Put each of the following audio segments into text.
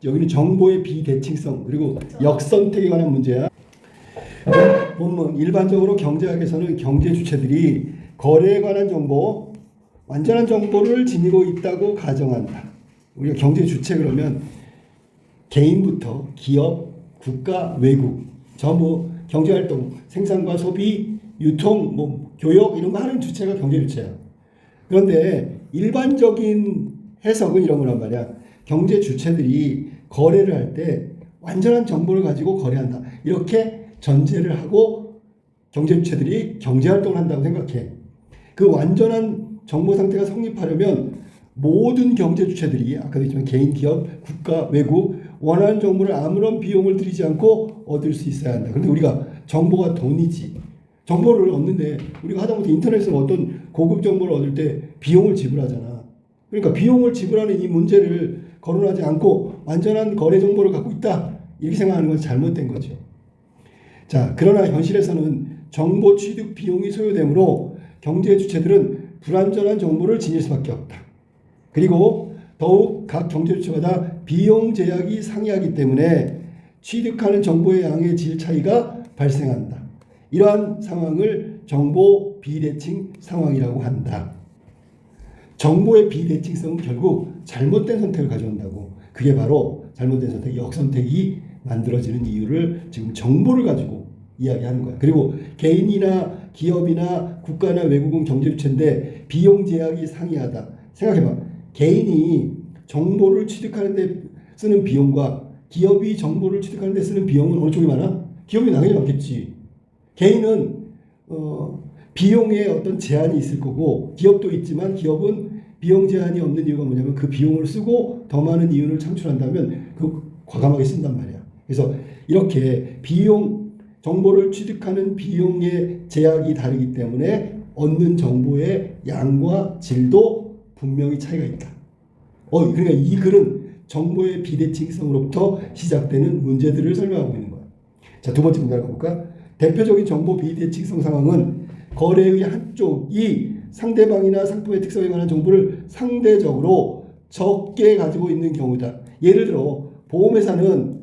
여기는 정보의 비대칭성 그리고 역선택에 관한 문제야. 본문 일반적으로 경제학에서는 경제 주체들이 거래에 관한 정보, 완전한 정보를 지니고 있다고 가정한다. 우리가 경제 주체 그러면 개인부터 기업, 국가, 외국 전부 경제활동, 생산과 소비, 유통, 교역 이런 거 하는 주체가 경제 주체야. 그런데 일반적인 해석은 이런 거란 말이야. 경제 주체들이 거래를 할 때 완전한 정보를 가지고 거래한다. 이렇게 전제를 하고 경제 주체들이 경제활동을 한다고 생각해. 그 완전한 정보 상태가 성립하려면 모든 경제 주체들이 아까도 했지만 개인, 기업, 국가, 외국 원하는 정보를 아무런 비용을 들이지 않고 얻을 수 있어야 한다. 그런데 우리가 정보가 돈이지. 정보를 얻는데 우리가 하다못해 인터넷에서 어떤 고급 정보를 얻을 때 비용을 지불하잖아. 그러니까 비용을 지불하는 이 문제를 거론하지 않고 완전한 거래 정보를 갖고 있다. 이렇게 생각하는 건 잘못된 거죠. 자, 그러나 현실에서는 정보 취득 비용이 소요되므로 경제 주체들은 불완전한 정보를 지닐 수밖에 없다. 그리고 더욱 각 경제 주체마다 비용 제약이 상이하기 때문에 취득하는 정보의 양의 질 차이가 발생한다. 이러한 상황을 정보 비대칭 상황이라고 한다. 정보의 비대칭성은 결국 잘못된 선택을 가져온다고. 그게 바로 잘못된 선택, 역선택이 만들어지는 이유를 지금 정보를 가지고 이야기하는 거야. 그리고 개인이나 기업이나 국가나 외국은 경제 주체인데 비용 제약이 상이하다. 생각해봐. 개인이 정보를 취득하는 데 쓰는 비용과 기업이 정보를 취득하는 데 쓰는 비용은 어느 쪽이 많아? 기업이 당연히 많겠지. 개인은 비용에 어떤 제한이 있을 거고 기업도 있지만 기업은 비용 제한이 없는 이유가 뭐냐면 그 비용을 쓰고 더 많은 이윤을 창출한다면 그 과감하게 쓴단 말이야. 그래서 이렇게 비용 정보를 취득하는 비용의 제약이 다르기 때문에 얻는 정보의 양과 질도 분명히 차이가 있다. 그러니까 이 글은 정보의 비대칭성으로부터 시작되는 문제들을 설명하고 있는 거야. 자, 두 번째 문제를 가볼까? 대표적인 정보 비대칭성 상황은 거래의 한쪽이 상대방이나 상품의 특성에 관한 정보를 상대적으로 적게 가지고 있는 경우다. 예를 들어 보험회사는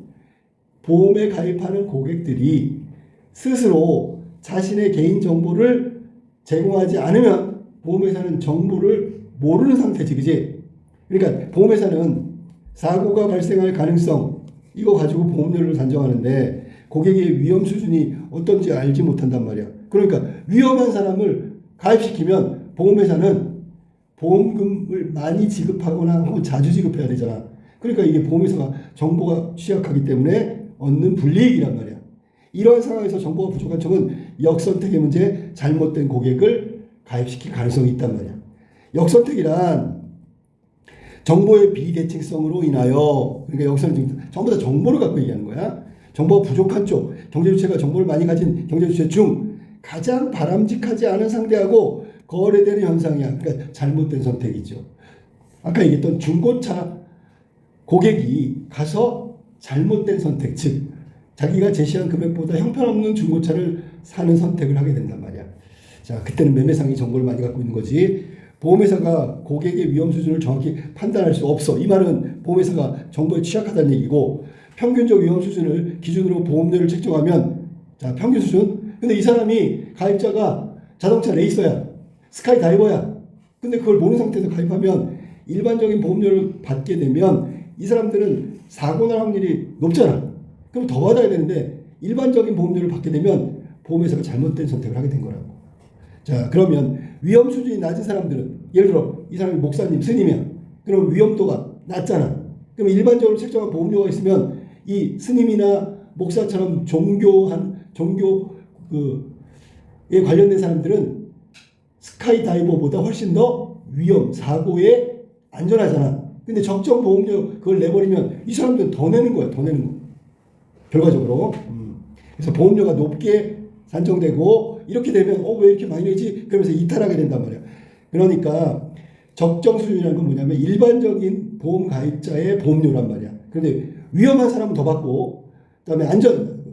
보험에 가입하는 고객들이 스스로 자신의 개인 정보를 제공하지 않으면 보험회사는 정보를 모르는 상태지, 그지? 그러니까 보험회사는 사고가 발생할 가능성 이거 가지고 보험료를 산정하는데 고객의 위험 수준이 어떤지 알지 못한단 말이야. 그러니까 위험한 사람을 가입시키면 보험회사는 보험금을 많이 지급하거나 혹은 자주 지급해야 되잖아. 그러니까 이게 보험회사가 정보가 취약하기 때문에 얻는 불이익이란 말이야. 이런 상황에서 정보가 부족한 척은 역선택의 문제, 잘못된 고객을 가입시킬 가능성이 있단 말이야. 역선택이란 정보의 비대칭성으로 인하여, 그러니까 역선택 전부 다 정보를 갖고 얘기하는 거야. 정보가 부족한 쪽, 경제주체가 정보를 많이 가진 경제주체 중 가장 바람직하지 않은 상대하고 거래되는 현상이야. 그러니까 잘못된 선택이죠. 아까 얘기했던 중고차 고객이 가서 잘못된 선택, 즉 자기가 제시한 금액보다 형편없는 중고차를 사는 선택을 하게 된단 말이야. 자, 그때는 매매상이 정보를 많이 갖고 있는 거지. 보험회사가 고객의 위험 수준을 정확히 판단할 수 없어. 이 말은 보험회사가 정보에 취약하다는 얘기고 평균적 위험 수준을 기준으로 보험료를 책정하면 자, 평균 수준. 근데 이 사람이 가입자가 자동차 레이서야. 스카이 다이버야. 근데 그걸 모르는 상태에서 가입하면 일반적인 보험료를 받게 되면 이 사람들은 사고 날 확률이 높잖아. 그럼 더 받아야 되는데 일반적인 보험료를 받게 되면 보험회사가 잘못된 선택을 하게 된 거라고. 자, 그러면 위험 수준이 낮은 사람들은 예를 들어 이 사람이 목사님, 스님이야. 그럼 위험도가 낮잖아. 그럼 일반적으로 책정한 보험료가 있으면 이 스님이나 목사처럼 종교에 관련된 사람들은 스카이 다이버보다 훨씬 더 위험, 사고에 안전하잖아. 근데 적정 보험료 그걸 내버리면 이 사람들은 더 내는 거야. 더 내는 거. 결과적으로. 그래서 보험료가 높게 산정되고 이렇게 되면 왜 이렇게 많이 내지? 그러면서 이탈하게 된단 말이야. 그러니까 적정 수준이라는 건 뭐냐면 일반적인 보험 가입자의 보험료란 말이야. 그런데 위험한 사람은 더 받고 그다음에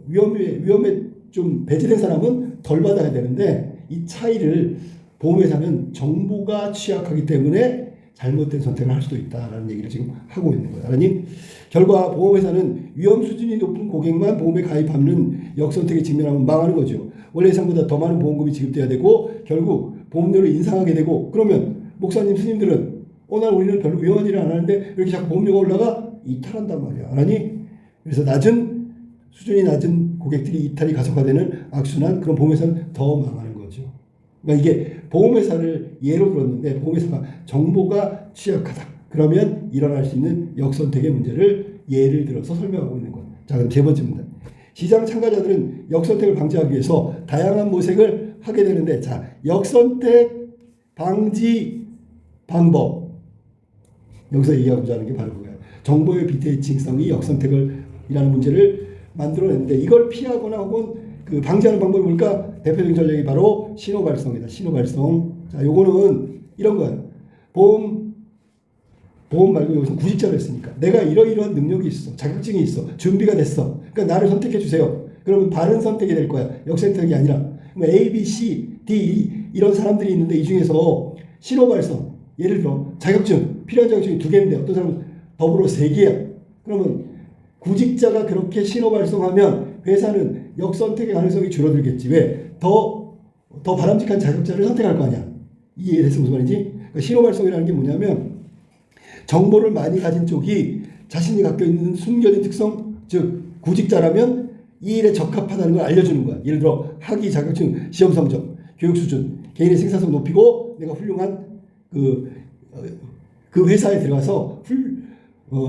위험에 좀 배제된 사람은 덜 받아야 되는데 이 차이를 보험회사는 정보가 취약하기 때문에 잘못된 선택을 할 수도 있다라는 얘기를 지금 하고 있는 거야. 아니 결과 보험회사는 위험 수준이 높은 고객만 보험에 가입하는 역선택에 직면하면 망하는 거죠. 원래 예상보다 더 많은 보험금이 지급돼야 되고 결국 보험료를 인상하게 되고 그러면 목사님 스님들은 오늘 우리는 별로 위험한 일을 안 하는데 이렇게 자꾸 보험료가 올라가 이탈한단 말이야. 아니 그래서 수준이 낮은 고객들이 이탈이 가속화되는 악순환 그런 보험회사는 더 망하는 거죠. 그러니까 이게 보험회사를 예로 들었는데 보험회사가 정보가 취약하다. 그러면 일어날 수 있는 역선택의 문제를 예를 들어서 설명하고 있는 거예요. 자, 그럼 세 번째 문제. 시장 참가자들은 역선택을 방지하기 위해서 다양한 모색을 하게 되는데 자, 역선택 방지 방법. 여기서 얘기하고자 하는 게 바로 그거예요. 정보의 비대칭성이 역선택을 이라는 문제를 만들어냈는데 이걸 피하거나 혹은 그 방지하는 방법이 뭘까? 대표적인 전략이 바로 신호 발송이다. 신호 발송. 자, 요거는 이런 거예요. 보험 말고 여기서 구직자를 했으니까 내가 이러이러한 능력이 있어. 자격증이 있어. 준비가 됐어. 그러니까 나를 선택해 주세요. 그러면 바른 선택이 될 거야. 역선택이 아니라. A, B, C, D 이런 사람들이 있는데 이 중에서 신호 발송. 예를 들어 자격증. 필요한 자격증이 2개인데 어떤 사람은 더불어 3개야. 그러면 구직자가 그렇게 신호 발송하면 회사는 역선택의 가능성이 줄어들겠지. 왜? 더 바람직한 자격자를 선택할 거 아니야. 이해됐어? 무슨 말인지? 그러니까 신호 발송이라는 게 뭐냐면 정보를 많이 가진 쪽이 자신이 갖고 있는 숨겨진 특성, 즉 구직자라면 이 일에 적합하다는 걸 알려주는 거야. 예를 들어 학위, 자격증, 시험 성적, 교육 수준, 개인의 생산성 높이고 내가 훌륭한 그 회사에 들어가서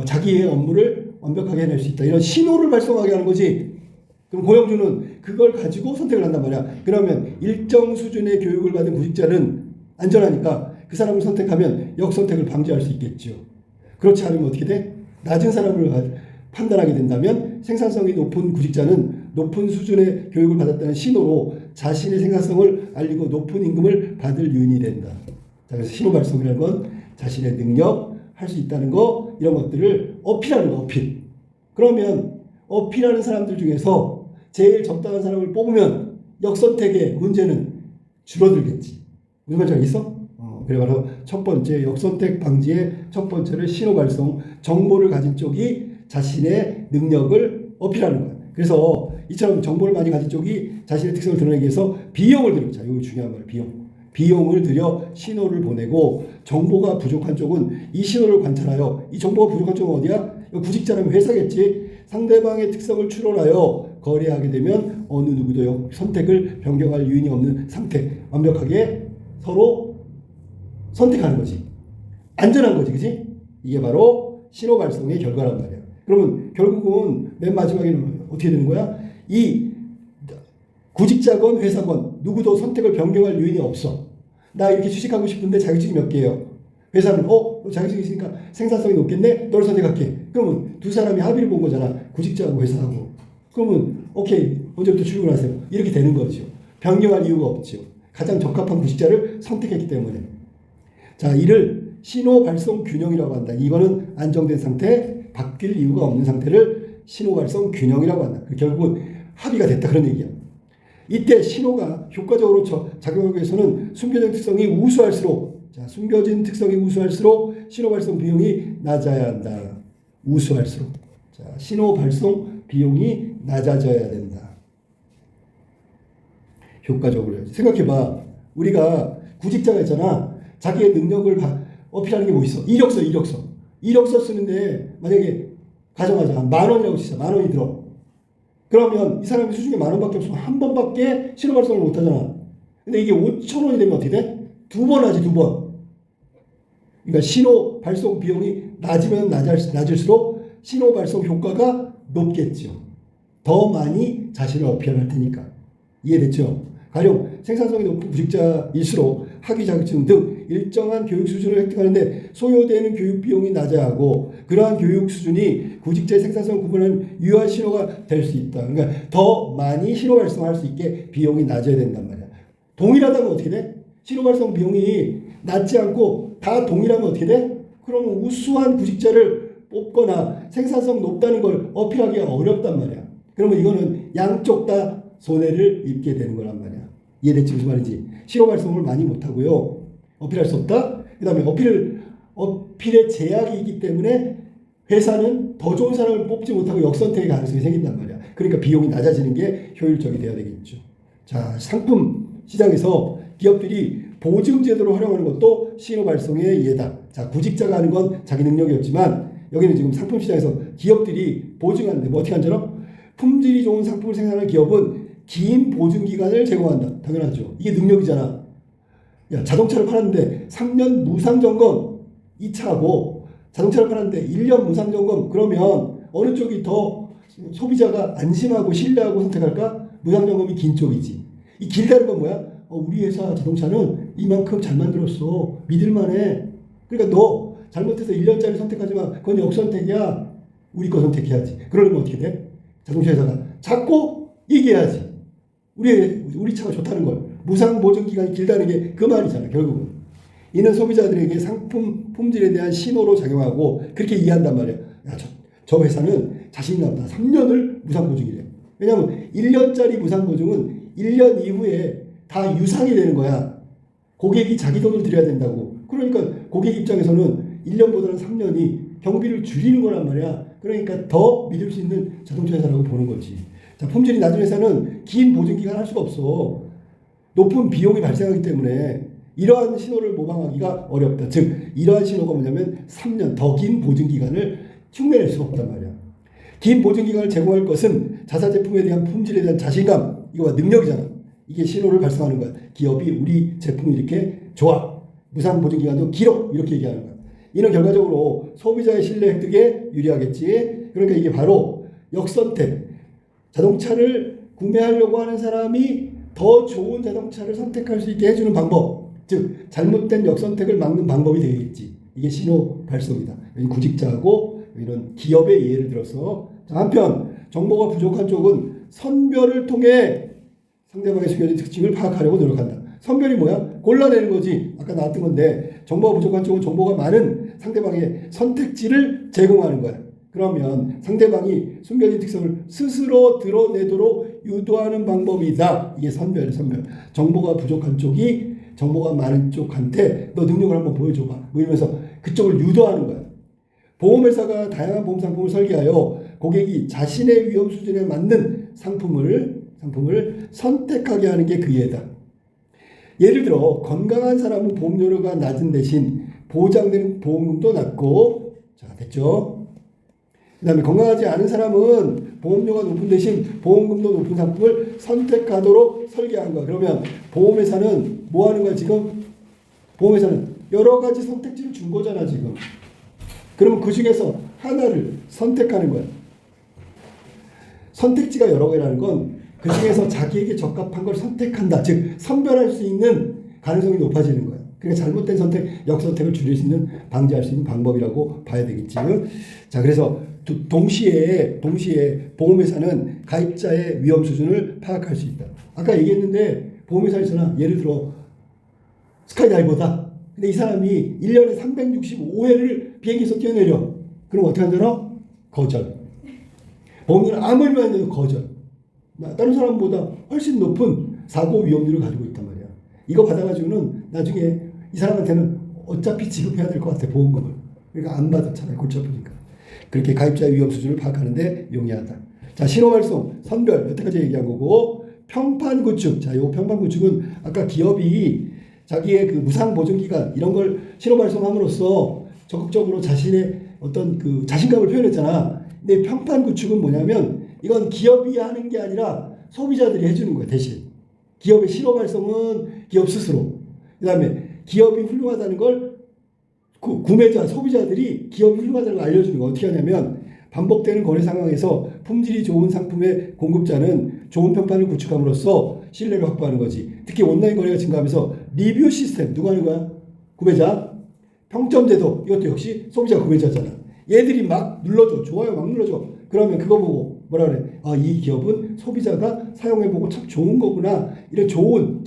자기의 업무를 완벽하게 해낼 수 있다. 이런 신호를 발송하게 하는 거지. 그럼 고용주는 그걸 가지고 선택을 한단 말이야. 그러면 일정 수준의 교육을 받은 구직자는 안전하니까 그 사람을 선택하면 역선택을 방지할 수 있겠죠. 그렇지 않으면 어떻게 돼? 낮은 사람을 판단하게 된다면 생산성이 높은 구직자는 높은 수준의 교육을 받았다는 신호로 자신의 생산성을 알리고 높은 임금을 받을 요인이 된다. 자, 그래서 신호 발송이라는 건 자신의 능력, 할 수 있다는 거 이런 것들을 어필하는 거 어필. 그러면 어필하는 사람들 중에서 제일 적당한 사람을 뽑으면 역선택의 문제는 줄어들겠지. 무슨 말인지 알겠어? 그래 바로 첫 번째 역선택 방지의 첫 번째를 신호 발송, 정보를 가진 쪽이 자신의 능력을 어필하는 거야. 그래서 이처럼 정보를 많이 가진 쪽이 자신의 특성을 드러내기 위해서 비용을 들여. 자, 이거 중요한 말이야. 비용을 들여 신호를 보내고 정보가 부족한 쪽은 이 신호를 관찰하여 이 정보가 부족한 쪽은 어디야? 구직자라면 회사겠지. 상대방의 특성을 추론하여 거래하게 되면 어느 누구도 선택을 변경할 요인이 없는 상태. 완벽하게 서로 선택하는 거지. 안전한 거지. 그치? 이게 바로 신호 발송의 결과란 말이야. 그러면 결국은 맨 마지막에는 어떻게 되는 거야? 이 구직자건 회사건 누구도 선택을 변경할 요인이 없어. 나 이렇게 취직하고 싶은데 자격증이 몇 개예요. 회사는 너 자격증이 있으니까 생산성이 높겠네. 너를 선택할게. 그러면 두 사람이 합의를 본 거잖아. 구직자하고 회사하고. 그러면 오케이. 언제부터 출근하세요. 이렇게 되는 거죠. 변경할 이유가 없죠. 가장 적합한 구직자를 선택했기 때문에. 자, 이를 신호 발송 균형이라고 한다. 이거는 안정된 상태, 바뀔 이유가 없는 상태를 신호 발송 균형이라고 한다. 결국은 합의가 됐다 그런 얘기야. 이때 신호가 효과적으로 작용하기 위해서는 숨겨진 특성이 우수할수록 신호 발송 비용이 낮아야 한다. 우수할수록. 자, 신호 발송 비용이 낮아져야 된다. 효과적으로 해야지. 생각해봐. 우리가 구직자가 있잖아. 자기의 능력을 어필하는 게 뭐 있어? 이력서 쓰는데 만약에 가정하자. 10,000원이라고 치자. 10,000원이 들어. 그러면 이 사람이 수중에 10,000원밖에 없으면 한 번밖에 신호 발송을 못 하잖아. 근데 이게 5,000원이 되면 어떻게 돼? 2번 하지, 2번. 그러니까 신호 발송 비용이 낮으면 낮을수록 신호 발송 효과가 높겠죠. 더 많이 자신을 어필할 테니까. 이해됐죠? 가령 생산성이 높은 구직자일수록 학위 자격증 등 일정한 교육 수준을 획득하는데 소요되는 교육 비용이 낮아야 하고 그러한 교육 수준이 구직자의 생산성을 구분하는 유효한 신호가 될 수 있다. 그러니까 더 많이 신호 발송할 수 있게 비용이 낮아야 된단 말이야. 동일하다면 어떻게 돼? 신호 발송 비용이 낮지 않고 다 동일하면 어떻게 돼? 그러면 우수한 구직자를 뽑거나 생산성 높다는 걸 어필하기가 어렵단 말이야. 그러면 이거는 양쪽 다 손해를 입게 되는 거란 말이야. 이해됐지? 무슨 말인지. 신호 발송을 많이 못하고요. 어필할 수 없다. 그 다음에 어필을 어필의 제약이 있기 때문에 회사는 더 좋은 사람을 뽑지 못하고 역선택의 가능성이 생긴단 말이야. 그러니까 비용이 낮아지는 게 효율적이 돼야 되겠죠. 자, 상품 시장에서 기업들이 보증 제도를 활용하는 것도 신호 발송의 예다. 자, 구직자가 하는 건 자기 능력이었지만 여기는 지금 상품 시장에서 기업들이 보증하는데 뭐 어떻게 하잖아? 품질이 좋은 상품을 생산하는 기업은 긴 보증 기간을 제공한다. 당연하죠. 이게 능력이잖아. 야, 자동차를 팔았는데 3년 무상 점검 이 차하고 자동차를 팔았는데 1년 무상 점검 그러면 어느 쪽이 더 소비자가 안심하고 신뢰하고 선택할까? 무상 점검이 긴 쪽이지. 이 길다는 건 뭐야? 우리 회사 자동차는 이만큼 잘 만들었어. 믿을만해. 그러니까 너 잘못해서 1년짜리 선택하지만 그건 역선택이야. 우리 거 선택해야지. 그러면 어떻게 돼? 자동차 회사가 자꾸 얘기해야지. 우리 차가 좋다는 걸. 무상 보증 기간이 길다는 게 그 말이잖아. 결국은. 이는 소비자들에게 상품 품질에 대한 신호로 작용하고 그렇게 이해한단 말이야. 야, 저 회사는 자신 있나 보다. 3년을 무상 보증이래. 왜냐하면 1년짜리 무상 보증은 1년 이후에 다 유상이 되는 거야. 고객이 자기 돈을 들여야 된다고. 그러니까 고객 입장에서는 1년보다는 3년이 경비를 줄이는 거란 말이야. 그러니까 더 믿을 수 있는 자동차 회사라고 보는 거지. 자, 품질이 낮은 회사는 긴 보증 기간 할 수가 없어. 높은 비용이 발생하기 때문에 이러한 신호를 모방하기가 어렵다. 즉 이러한 신호가 뭐냐면 3년 더 긴 보증 기간을 흉내낼 수가 없단 말이야. 긴 보증 기간을 제공할 것은 자사 제품에 대한 품질에 대한 자신감, 이거와 능력이잖아. 이게 신호를 발송하는 거야. 기업이 우리 제품이 이렇게 좋아. 무상 보증 기간도 길어. 이렇게 얘기하는 거야. 이는 결과적으로 소비자의 신뢰 획득에 유리하겠지. 그러니까 이게 바로 역선택. 자동차를 구매하려고 하는 사람이 더 좋은 자동차를 선택할 수 있게 해주는 방법. 즉 잘못된 역선택을 막는 방법이 되겠지. 이게 신호 발송이다. 여기 구직자하고 이런 기업의 예를 들어서. 자, 한편 정보가 부족한 쪽은 선별을 통해 상대방의 숨겨진 특징을 파악하려고 노력한다. 선별이 뭐야? 골라내는 거지. 아까 나왔던 건데 정보가 부족한 쪽은 정보가 많은 상대방의 선택지를 제공하는 거야. 그러면 상대방이 숨겨진 특성을 스스로 드러내도록 유도하는 방법이다. 이게 선별. 정보가 부족한 쪽이 정보가 많은 쪽한테 너 능력을 한번 보여줘봐. 뭐 이러면서 그쪽을 유도하는 거야. 보험회사가 다양한 보험 상품을 설계하여 고객이 자신의 위험 수준에 맞는 상품을 선택하게 하는 게 그 예다. 예를 들어 건강한 사람은 보험료가 낮은 대신 보장되는 보험금도 낮고, 자 됐죠? 그 다음에 건강하지 않은 사람은 보험료가 높은 대신 보험금도 높은 상품을 선택하도록 설계한 거야. 그러면 보험회사는 뭐 하는 거야 지금? 보험회사는 여러 가지 선택지를 준 거잖아 지금. 그러면 그 중에서 하나를 선택하는 거야. 선택지가 여러 개라는 건 그 중에서 자기에게 적합한 걸 선택한다. 즉 선별할 수 있는 가능성이 높아지는 거야. 그러니까 잘못된 선택, 역선택을 줄일 수 있는, 방지할 수 있는 방법이라고 봐야 되겠지. 자, 그래서 동시에 보험회사는 가입자의 위험 수준을 파악할 수 있다. 아까 얘기했는데 보험회사 있잖아. 예를 들어 스카이다이버다. 근데 이 사람이 1년에 365회를 비행기에서 뛰어내려. 그럼 어떻게 하잖아? 거절. 보험료는 아무리 많이 내도 거절. 다른 사람보다 훨씬 높은 사고 위험률을 가지고 있단 말이야. 이거 받아가지고는 나중에 이 사람한테는 어차피 지급해야 될 것 같아, 보험금을. 그러니까 안 받아, 차라리 골치 아프니까. 그렇게 가입자의 위험 수준을 파악하는데 용이하다. 자, 신호 발송, 선별, 여태까지 얘기한 거고, 평판 구축. 자, 요 평판 구축은 아까 기업이 자기의 그 무상 보증 기간 이런 걸 신호 발송함으로써 적극적으로 자신의 어떤 그 자신감을 표현했잖아. 근데 평판 구축은 뭐냐면 이건 기업이 하는 게 아니라 소비자들이 해주는 거야, 대신. 기업의 신호 발송은 기업 스스로. 그 다음에 기업이 훌륭하다는 걸 구매자, 소비자들이 기업이 훌륭하다는 걸 알려주는 거. 어떻게 하냐면 반복되는 거래 상황에서 품질이 좋은 상품의 공급자는 좋은 평판을 구축함으로써 신뢰를 확보하는 거지. 특히 온라인 거래가 증가하면서 리뷰 시스템, 누가 하는 거야? 구매자. 평점 제도, 이것도 역시 소비자 구매자잖아. 얘들이 막 눌러줘. 좋아요 막 눌러줘. 그러면 그거 보고 뭐라 그래? 아, 이 기업은 소비자가 사용해보고 참 좋은 거구나. 이런 좋은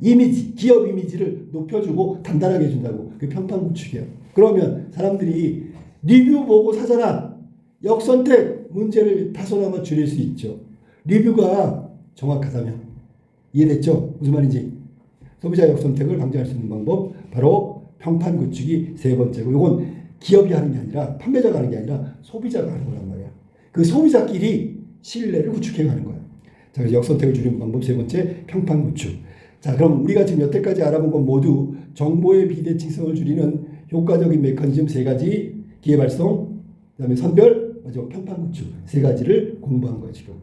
이미지, 기업 이미지를 높여주고 단단하게 해준다고. 그게 평판 구축이야. 그러면 사람들이 리뷰 보고 사잖아. 역선택 문제를 다소나마 줄일 수 있죠. 리뷰가 정확하다면. 이해됐죠? 무슨 말인지. 소비자 역선택을 방지할 수 있는 방법, 바로 평판 구축이 세 번째고, 이건 기업이 하는 게 아니라 판매자가 하는 게 아니라 소비자가 하는 거란 말이야. 그 소비자끼리 신뢰를 구축해 가는 거야. 자, 그래서 역선택을 줄이는 방법 세 번째, 평판 구축. 자, 그럼 우리가 지금 여태까지 알아본 건 모두 정보의 비대칭성을 줄이는 효과적인 메커니즘 세 가지, 기회 발송, 그다음에 선별, 마지막 평판 구축 세 가지를 공부한 거예요 지금.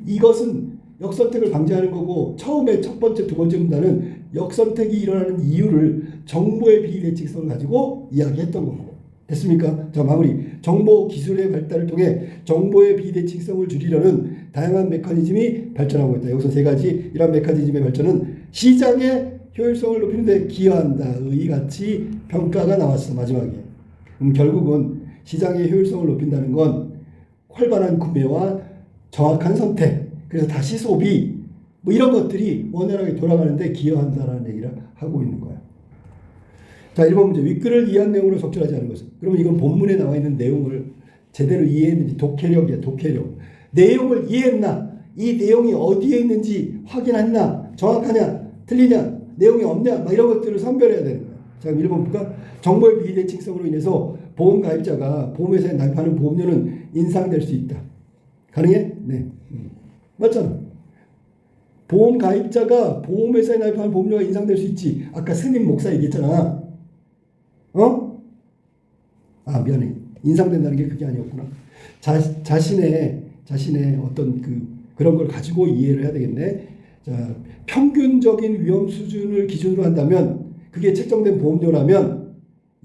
이것은 역선택을 방지하는 거고, 처음에 첫 번째, 두 번째 문단은 역선택이 일어나는 이유를 정보의 비대칭성을 가지고 이야기했던 거고. 됐습니까? 자, 마무리. 정보 기술의 발달을 통해 정보의 비대칭성을 줄이려는 다양한 메커니즘이 발전하고 있다. 여기서 세 가지 이런 메커니즘의 발전은 시장의 효율성을 높이는 데 기여한다. 의 같이 평가가 나왔어. 마지막에. 결국은 시장의 효율성을 높인다는 건 활발한 구매와 정확한 선택, 그래서 다시 소비, 뭐 이런 것들이 원활하게 돌아가는데 기여한다라는 얘기를 하고 있는 거야. 자, 1번 문제. 윗글을 이해한 내용으로 적절하지 않은 것은. 그러면 이건 본문에 나와 있는 내용을 제대로 이해했는지, 독해력이야, 독해력. 내용을 이해했나? 이 내용이 어디에 있는지 확인했나? 정확하냐? 틀리냐? 내용이 없냐? 막 이런 것들을 선별해야 되는 거야. 자, 1번 볼까? 정보의 비대칭성으로 인해서 보험 가입자가 보험회사에 납입하는 보험료는 인상될 수 있다. 가능해? 네. 맞잖아. 보험 가입자가 보험회사에 납입하는 보험료가 인상될 수 있지. 아까 스님 목사 얘기했잖아. 어? 아, 미안해. 인상된다는 게 그게 아니었구나. 자신의 어떤 그런 걸 가지고 이해를 해야 되겠네. 자, 평균적인 위험 수준을 기준으로 한다면, 그게 책정된 보험료라면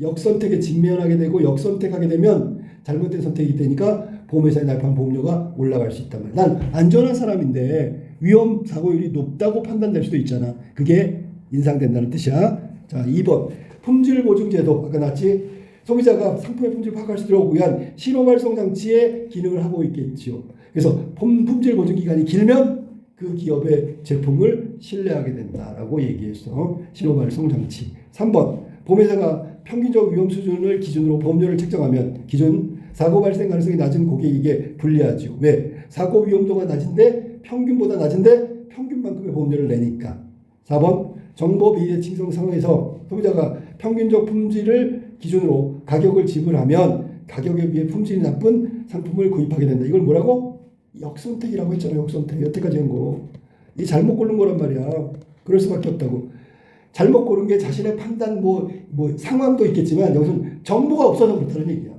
역선택에 직면하게 되고, 역선택하게 되면 잘못된 선택이 되니까 보험회사에 납입한 보험료가 올라갈 수 있단 말이야. 난 안전한 사람인데 위험 사고율이 높다고 판단될 수도 있잖아. 그게 인상된다는 뜻이야. 자, 2번. 품질 보증 제도. 아까 나왔지? 소비자가 상품의 품질을 파악할 수 있도록 위한 신호 발송 장치의 기능을 하고 있겠지요. 그래서 품질 보증 기간이 길면 그 기업의 제품을 신뢰하게 된다라고 얘기했어. 신호 발송 장치. 3번. 보험회사가 평균적 위험 수준을 기준으로 보험료를 책정하면 기준 사고 발생 가능성이 낮은 고객에게 불리하죠. 왜? 사고 위험도가 낮은데 평균보다 낮은데 평균만큼의 보험료를 내니까. 4번. 정보 비대칭성 상황에서 소비자가 평균적 품질을 기준으로 가격을 지불하면 가격에 비해 품질이 나쁜 상품을 구입하게 된다. 이걸 뭐라고? 역선택이라고 했잖아요. 역선택. 여태까지 한 거. 이 잘못 고른 거란 말이야. 그럴 수밖에 없다고. 잘못 고른 게 자신의 판단 뭐 상황도 있겠지만 여기서는 정보가 없어서 그렇다는 얘기야.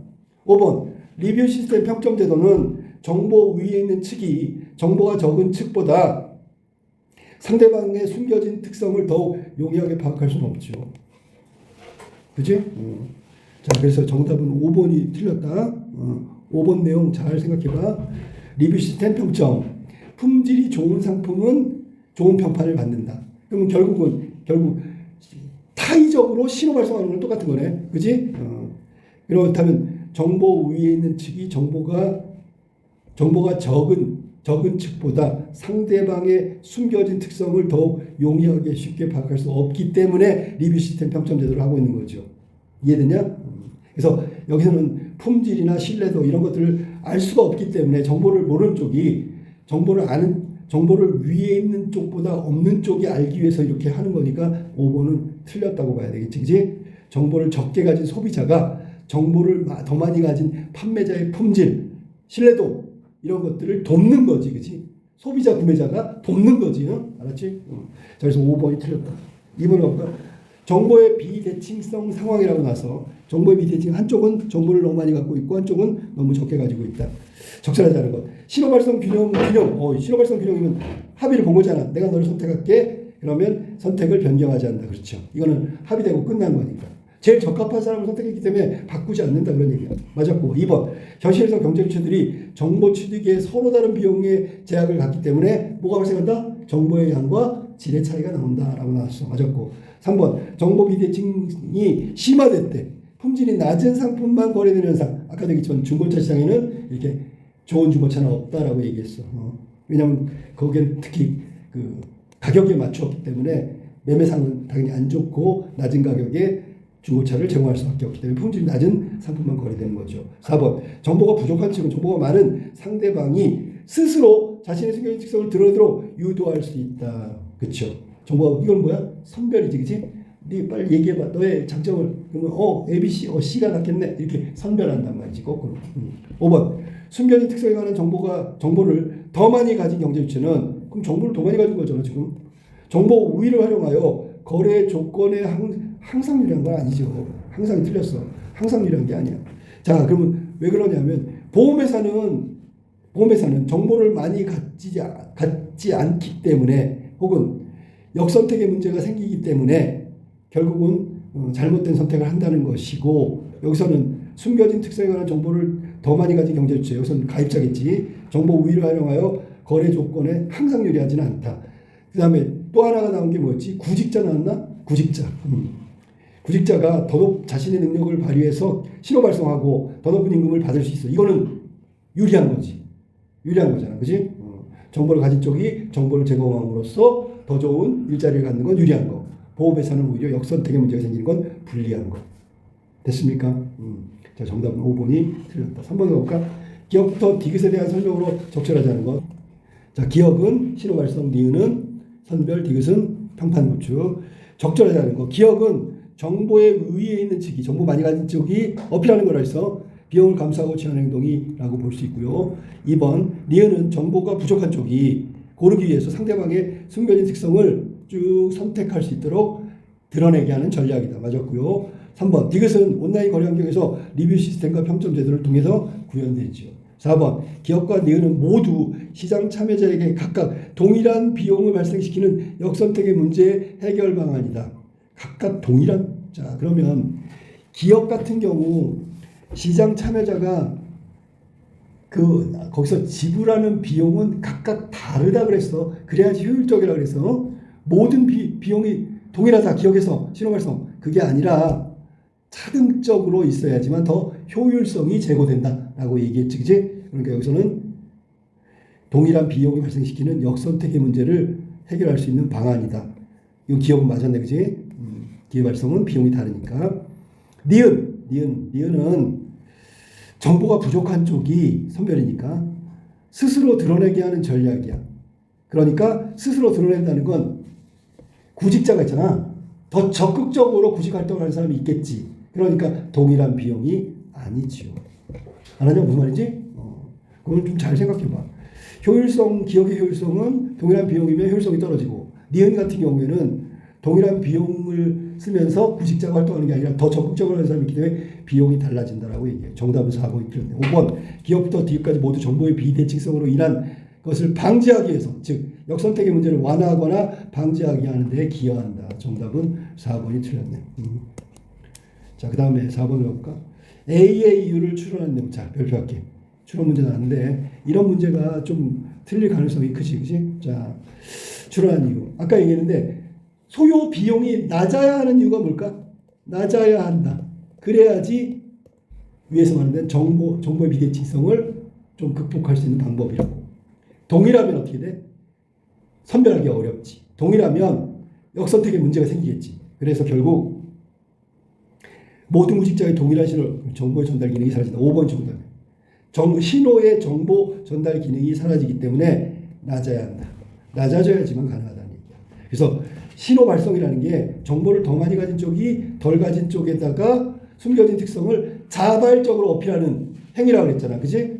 5번. 리뷰 시스템 평점 제도는 정보 위에 있는 측이 정보가 적은 측보다 상대방의 숨겨진 특성을 더욱 용이하게 파악할 수는 없죠. 그치? 자, 그래서 정답은 5번이 틀렸다. 5번 내용 잘 생각해봐. 리뷰 시스템 평점. 품질이 좋은 상품은 좋은 평판을 받는다. 그러면 결국 타의적으로 신호 발송하는 건 똑같은 거네. 그치? 그렇다면 정보 위에 있는 측이 정보가 적은 측보다 상대방의 숨겨진 특성을 더욱 용이하게 쉽게 파악할 수 없기 때문에 리뷰 시스템 평점 제도를 하고 있는 거죠. 이해되냐? 그래서 여기서는 품질이나 신뢰도 이런 것들을 알 수가 없기 때문에 정보를 모르는 쪽이 정보를 위에 있는 쪽보다 없는 쪽이 알기 위해서 이렇게 하는 거니까 5번은 틀렸다고 봐야 되겠지. 그치? 정보를 적게 가진 소비자가 정보를 더 많이 가진 판매자의 품질, 신뢰도 이런 것들을 돕는 거지. 그치? 소비자, 구매자가 돕는 거지. 알았지? 자, 그래서 5번이 틀렸다. 2번은 볼까? 정보의 비대칭성 상황이라고 나서 정보의 비대칭, 한쪽은 정보를 너무 많이 갖고 있고 한쪽은 너무 적게 가지고 있다. 적절하지 않은 것. 신호발송 균형. 신호발송 균형이면 합의를 본 거잖아. 내가 너를 선택할게. 그러면 선택을 변경하지 않는다. 그렇죠. 이거는 합의되고 끝난 거니까. 제일 적합한 사람을 선택했기 때문에 바꾸지 않는다. 그런 얘기야. 맞았고. 2번. 현실에서 경제주체들이 정보 취득에 서로 다른 비용의 제약을 갖기 때문에 뭐가 발생한다? 정보의 양과 질의 차이가 나온다라고 나왔어. 맞았고. 3번. 정보 비대칭이 심화됐대. 품질이 낮은 상품만 거래되는 현상. 아까도 얘기했지만 중고차 시장에는 이렇게 좋은 중고차는 없다라고 얘기했어. 왜냐하면 거기엔 특히 그 가격에 맞추었기 때문에 매매상은 당연히 안 좋고 낮은 가격에 중고차를 제공할 수밖에 없기 때문에 품질이 낮은 상품만 거래되는 거죠. 4번. 정보가 부족한 측은 정보가 많은 상대방이 스스로 자신의 숨겨진 특성을 드러내도록 유도할 수 있다. 그렇죠. 정보가 이건 뭐야? 선별이지, 그렇지? 네 빨리 얘기해봐. 너의 장점을. 그러면 ABC, C가 낫겠네. 이렇게 선별한단 말이지 거꾸로. 5번 숨겨진 특성에 관한 정보를 더 많이 가진 경제 주체는 그럼 정보를 더 많이 가진 거잖아 지금. 정보 우위를 활용하여 거래 조건에 항상 유리한 건 아니죠. 항상 틀렸어. 항상 유리한 게 아니야. 자 그러면 왜 그러냐면 보험회사는 정보를 많이 갖지 않기 때문에 혹은 역선택의 문제가 생기기 때문에 결국은 잘못된 선택을 한다는 것이고 여기서는 숨겨진 특성에 관한 정보를 더 많이 가진 경제주체 여기서는 가입자겠지. 정보 우위를 활용하여 거래 조건에 항상 유리하지는 않다. 그 다음에 또 하나가 나온 게 뭐였지? 구직자 나왔나? 구직자. 구직자가 더 높은 자신의 능력을 발휘해서 신호 발송하고 더 높은 임금을 받을 수 있어. 이거는 유리한 거지. 유리한 거잖아. 그지? 정보를 가진 쪽이 정보를 제공함으로써 더 좋은 일자리를 갖는 건 유리한 거. 보험회사는 오히려 역선택의 문제가 생기는 건 불리한 거. 됐습니까? 자, 정답은 5번이 틀렸다. 3번 가볼까? 기억부터 디귿에 대한 설명으로 적절하지 않은 것. 자, 기억은 신호 발송, 니은은 선별, 디귿은 평판구축. 적절하지 않은 것. 기억은 정보의 위에 있는 측이, 정보 많이 가진 쪽이 어필하는 거라 해서 비용을 감수하고 취하는 행동이라고 볼 수 있고요. 2번, 니은은 정보가 부족한 쪽이 고르기 위해서 상대방의 숨겨진 특성을 쭉 선택할 수 있도록 드러내게 하는 전략이다. 맞았고요. 3번, 디귿은 온라인 거래 환경에서 리뷰 시스템과 평점 제도를 통해서 구현되죠. 4번, 기업과 니은은 모두 시장 참여자에게 각각 동일한 비용을 발생시키는 역선택의 문제 해결 방안이다. 각각 동일한. 자, 그러면 기업 같은 경우 시장 참여자가 거기서 지불하는 비용은 각각 다르다 그랬어. 그래야지 효율적이라 그래서 모든 비용이 동일하다. 기억해서 신호발송. 그게 아니라 차등적으로 있어야지만 더 효율성이 제고된다라고 얘기했지, 그지? 그러니까 여기서는 동일한 비용이 발생시키는 역선택의 문제를 해결할 수 있는 방안이다. 이거 기억은 맞았네, 그지? 기회 발송은 비용이 다르니까. 니은은 정보가 부족한 쪽이 선별이니까 스스로 드러내게 하는 전략이야. 그러니까 스스로 드러낸다는 건 구직자가 있잖아. 더 적극적으로 구직 활동을 하는 사람이 있겠지. 그러니까 동일한 비용이 아니지요. 알았냐? 무슨 말인지? 그걸 좀 잘 생각해봐. 기업의 효율성은 동일한 비용이면 효율성이 떨어지고, 니은 같은 경우에는 동일한 비용을 쓰면서 구직자가 활동하는 게 아니라 더 적극적으로 하는 사람이 있기 때문에 비용이 달라진다라고 얘기해요. 정답은 4번이 틀렸네. 5번, 기업부터 디귿까지 모두 정보의 비대칭성으로 인한 것을 방지하기 위해서, 즉 역선택의 문제를 완화하거나 방지하게 하는 데 기여한다. 정답은 4번이 틀렸네. 자, 그 다음에 4번을 가볼까? A의 이유를 추론한 내용. 자, 별표할게. 추론 문제 나왔는데 이런 문제가 좀 틀릴 가능성이 크지, 그지? 자, 추론한 이유. 아까 얘기했는데 소요 비용이 낮아야 하는 이유가 뭘까? 낮아야 한다. 그래야지 위에서 말하는 정보의 비대칭성을 좀 극복할 수 있는 방법이라고. 동일하면 어떻게 돼? 선별하기 어렵지. 동일하면 역선택의 문제가 생기겠지. 그래서 결국 모든 구직자의 동일한 정보의 전달 기능이 사라진다. 5번 정답. 신호의 정보 전달 기능이 사라지기 때문에 낮아야 한다. 낮아져야지만 가능하다는 얘기야. 그래서 신호 발송이라는 게 정보를 더 많이 가진 쪽이 덜 가진 쪽에다가 숨겨진 특성을 자발적으로 어필하는 행위라고 그랬잖아. 그지?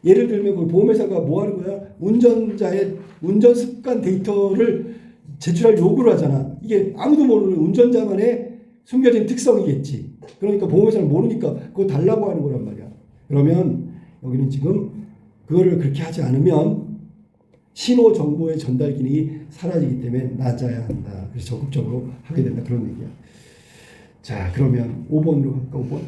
예를 들면 그 보험회사가 뭐 하는 거야? 운전자의 운전 습관 데이터를 제출할 요구를 하잖아. 이게 아무도 모르는 운전자만의 숨겨진 특성이겠지. 그러니까 보험회사는 모르니까 그거 달라고 하는 거란 말이야. 그러면 여기는 지금 그거를 그렇게 하지 않으면 신호 정보의 전달 기능이 사라지기 때문에 낮아야 한다. 그래서 적극적으로 하게 된다. 그런 얘기야. 자, 그러면 5번으로 갈까? 5번.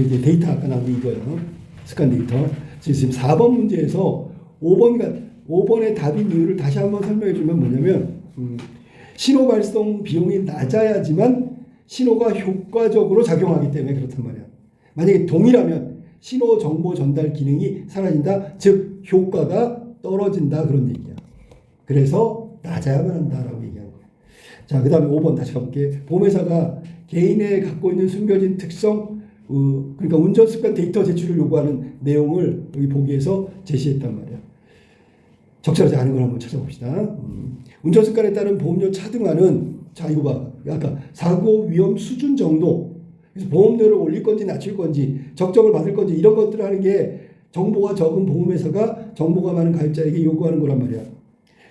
이게 데이터 아까 나온 게 이거예요. 습관 데이터. 지금 4번 문제에서 5번의 답인 이유를 다시 한번 설명해 주면 뭐냐면 신호 발송 비용이 낮아야지만 신호가 효과적으로 작용하기 때문에 그렇단 말이야. 만약에 동일하면 신호 정보 전달 기능이 사라진다. 즉 효과가 떨어진다. 그런 얘기야. 그래서 낮아야만 한다라고 얘기하는 거야. 자, 그 다음에 5번 다시 가볼게. 보험회사가 개인의 갖고 있는 숨겨진 특성, 그러니까 운전습관 데이터 제출을 요구하는 내용을 여기 보기에서 제시했단 말이야. 적절하지 않은 걸 한번 찾아봅시다. 운전습관에 따른 보험료 차등화는 자, 이거 봐. 아까 사고 위험 수준 정도. 그래서 보험료를 올릴 건지 낮출 건지, 적정을 받을 건지 이런 것들을 하는 게 정보가 적은 보험회사가 정보가 많은 가입자에게 요구하는 거란 말이야.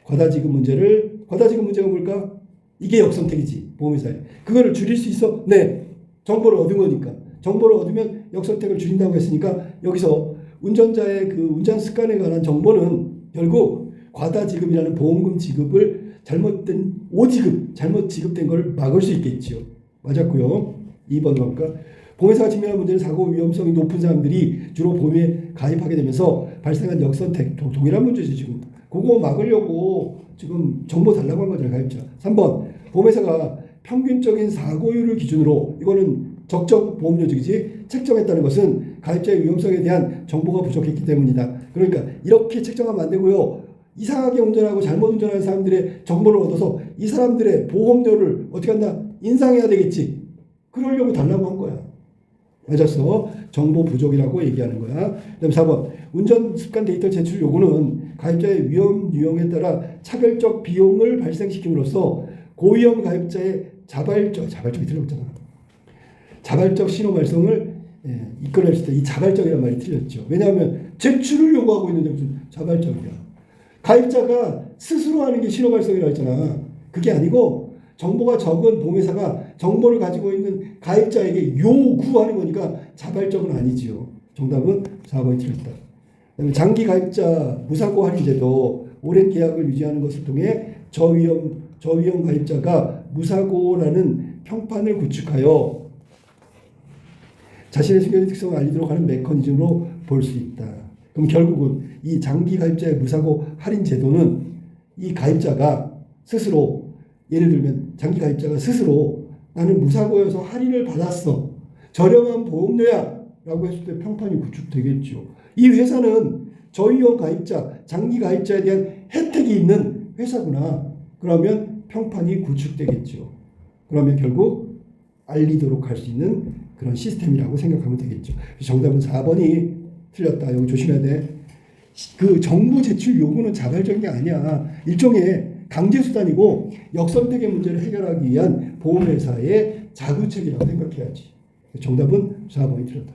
과다지급 문제가 뭘까? 이게 역선택이지, 보험회사에. 그거를 줄일 수 있어? 네. 정보를 얻은 거니까. 정보를 얻으면 역선택을 줄인다고 했으니까 여기서 운전자의 그 운전 습관에 관한 정보는 결국 과다지급이라는 보험금 지급을 잘못 지급된 걸 막을 수 있겠죠. 맞았고요. 2번 볼까? 보험회사가 직면한 문제는 사고 위험성이 높은 사람들이 주로 보험에 가입하게 되면서 발생한 역선택, 동일한 문제지 지금. 그거 막으려고 지금 정보 달라고 한 거잖아요, 가입자. 3번, 보험회사가 평균적인 사고율을 기준으로, 이거는 적정 보험료직이지, 책정했다는 것은 가입자의 위험성에 대한 정보가 부족했기 때문이다. 그러니까 이렇게 책정하면 안 되고요. 이상하게 운전하고 잘못 운전하는 사람들의 정보를 얻어서 이 사람들의 보험료를 어떻게 한다? 인상해야 되겠지. 그러려고 달라고 한 거야. 맞았어. 정보 부족이라고 얘기하는 거야. 그 다음 4번. 운전 습관 데이터 제출 요구는 가입자의 위험 유형에 따라 차별적 비용을 발생시킴으로써 고위험 가입자의 자발적이 틀렸잖아. 자발적 신호 발송을 이끌어낼 수 있다. 이 자발적이란 말이 틀렸죠. 왜냐하면 제출을 요구하고 있는데 무슨 자발적이야. 가입자가 스스로 하는 게 신호 발송이라고 했잖아. 그게 아니고 정보가 적은 보험회사가 정보를 가지고 있는 가입자에게 요구하는 거니까 자발적은 아니지요. 정답은 4번이 틀렸다. 그다음에 장기 가입자 무사고 할인제도 오랜 계약을 유지하는 것을 통해 저위험 가입자가 무사고라는 평판을 구축하여 자신의 승객의 특성을 알리도록 하는 메커니즘으로 볼 수 있다. 그럼 결국은 이 장기 가입자의 무사고 할인 제도는 이 가입자가 스스로, 예를 들면 장기 가입자가 스스로 나는 무사고여서 할인을 받았어, 저렴한 보험료야 라고 했을 때 평판이 구축되겠죠. 이 회사는 저위험 가입자, 장기 가입자에 대한 혜택이 있는 회사구나. 그러면 평판이 구축되겠죠. 그러면 결국 알리도록 할 수 있는 그런 시스템이라고 생각하면 되겠죠. 정답은 4번이 틀렸다. 여기 조심해야 돼. 그 정보 제출 요구는 자발적인 게 아니야. 일종의 강제수단이고 역선택의 문제를 해결하기 위한 보험회사의 자구책이라고 생각해야지. 정답은 4번이 틀렸다.